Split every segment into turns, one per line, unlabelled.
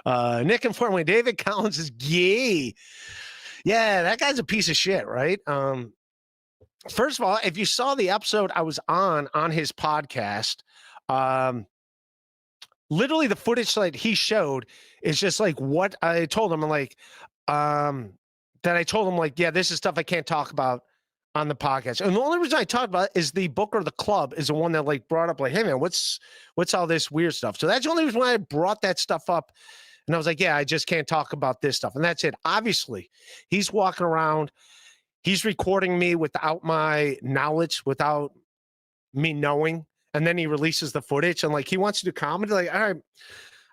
Nick informed me David Collins is gay. Yeah, that guy's a piece of shit, right? First of all, if you saw the episode I was on his podcast, literally the footage that he showed is just like what I told him. I'm like, that I told him, like, yeah, this is stuff I can't talk about on the podcast. And the only reason I talked about it is the book or the club is the one that like brought up like, hey man, what's all this weird stuff? So that's the only reason why I brought that stuff up. And I was like, yeah, I just can't talk about this stuff. And that's it. Obviously, he's walking around. He's recording me without my knowledge, without me knowing. And then he releases the footage and like he wants to do comedy. Like, all right.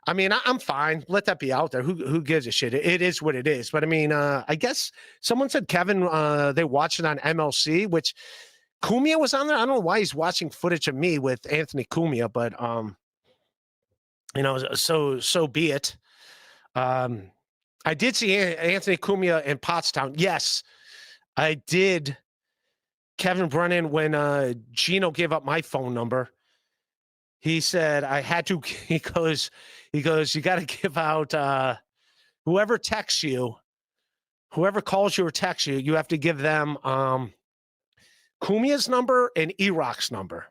I mean, I'm fine. Let that be out there. Who gives a shit? It is what it is. But I mean, I guess someone said, Kevin, they watched it on MLC, which Cumia was on there. I don't know why he's watching footage of me with Anthony Cumia, but so be it. I did see Anthony Cumia in Pottstown. Yes, I did. Kevin Brennan, when Gino gave up my phone number, he said I had to. He goes, you got to give out whoever texts you, whoever calls you or texts you, you have to give them Cumia's number and Erock's number.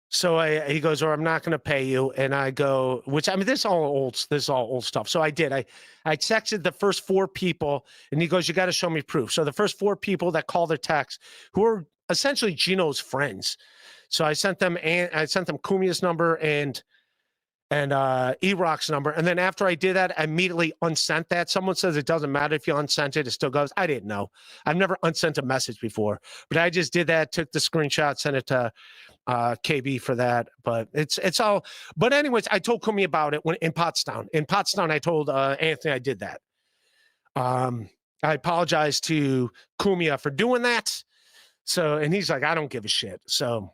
So he goes, or I'm not going to pay you. And I go, which I mean, this is all old stuff. So I did. I texted the first 4 people, and he goes, you got to show me proof. So the first 4 people that called their text, who are essentially Gino's friends. So I sent them Cumia's number and Erock's number. And then after I did that, I immediately unsent that. Someone says it doesn't matter if you unsent it, it still goes. I didn't know. I've never unsent a message before, but I just did that, took the screenshot, sent it to KB for that. But it's all, but anyways, I told Cumia about it in Pottstown. In Pottstown, I told Anthony I did that. I apologize to Cumia for doing that. So, and he's like, I don't give a shit. So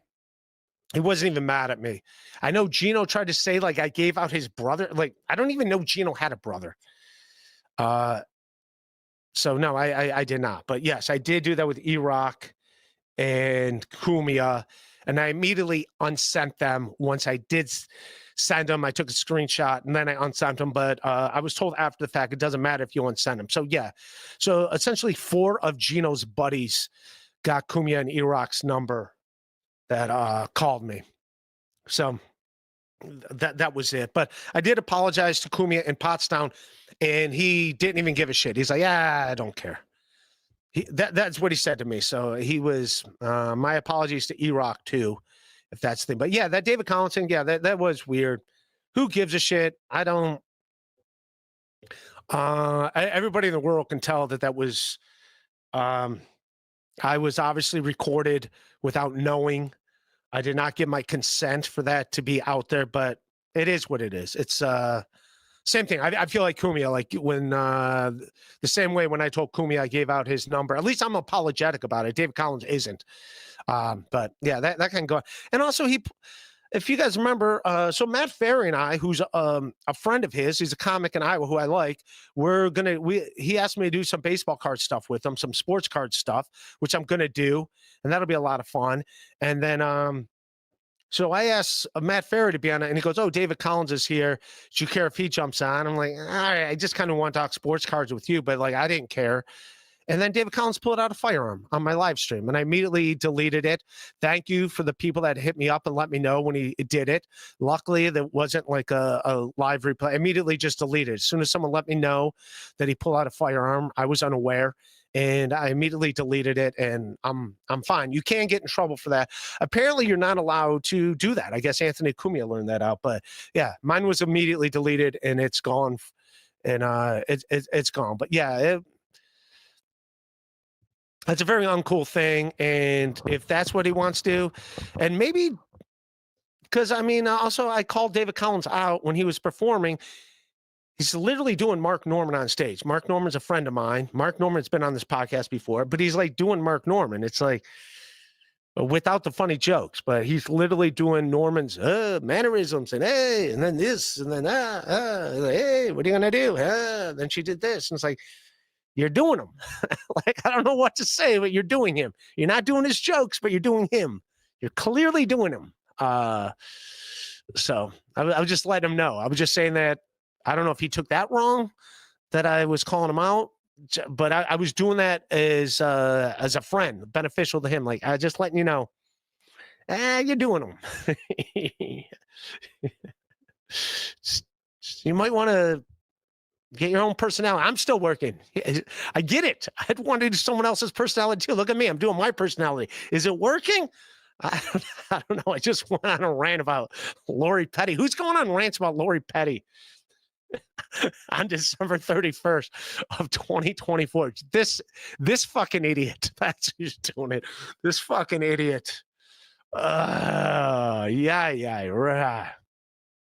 he wasn't even mad at me. I know Gino tried to say like I gave out his brother. Like, I don't even know Gino had a brother. So no, I did not. But yes, I did do that with Erock and Cumia. And I immediately unsent them once I did send them. I took a screenshot and then I unsent them. But I was told after the fact, it doesn't matter if you unsend them. So yeah. So essentially 4 of Gino's buddies got Cumia and Erock's number that called me. So that was it. But I did apologize to Cumia in Pottstown, and he didn't even give a shit. He's like, yeah, I don't care. That's what he said to me. So he was, my apologies to Erock too, if that's the thing. But yeah, that David Collins thing, yeah, that was weird. Who gives a shit? I don't. Everybody in the world can tell that was, I was obviously recorded without knowing. I did not give my consent for that to be out there, but it is what it is. It's same thing. I feel like Cumia, like when the same way when I told Cumia I gave out his number. At least I'm apologetic about it. David Collins isn't. But yeah, that can go. And also if you guys remember, so Matt Ferry and I, who's a friend of his, he's a comic in Iowa who I like, he asked me to do some baseball card stuff with him, some sports card stuff, which I'm going to do. And that'll be a lot of fun. And then, so I asked Matt Ferry to be on it, and he goes, oh, David Collins is here. Do you care if he jumps on? I'm like, all right, I just kind of want to talk sports cards with you, but like, I didn't care. And then David Collins pulled out a Firearm on my live stream, and I immediately deleted it. Thank you for the people that hit me up and let me know when he did it. Luckily, there wasn't like a live replay. I immediately just deleted it. As soon as someone let me know that he pulled out a Firearm, I was unaware, and I immediately deleted it, and I'm fine. You can get in trouble for that. Apparently, you're not allowed to do that. I guess Anthony Cumia learned that out, but yeah, mine was immediately deleted, and it's gone, and it's gone. But yeah, that's a very uncool thing, and if that's what he wants to do, and maybe because I mean, also I called David Collins out when he was performing. He's literally doing Mark Norman on stage. Mark Norman's a friend of mine. Mark Norman's been on this podcast before, but he's like doing Mark Norman. It's like without the funny jokes, but he's literally doing Norman's mannerisms and hey, and then this, and then hey, what are you gonna do? Then she did this, and it's like you're doing him. Like I don't know what to say, but you're doing him. You're not doing his jokes, but you're doing him. You're clearly doing him. So I was just letting him know. I was just saying that. I don't know if he took that wrong, that I was calling him out, but I was doing that as a friend, beneficial to him. Like, I just letting you know, you're doing them. You might want to get your own personality. I'm still working. I get it. I'd want to do someone else's personality too. Look at me. I'm doing my personality. Is it working? I don't know. I just went on a rant about Lori Petty. Who's going on rants about Lori Petty on December 31st of 2024? This fucking idiot. That's who's doing it. This fucking idiot. Yeah.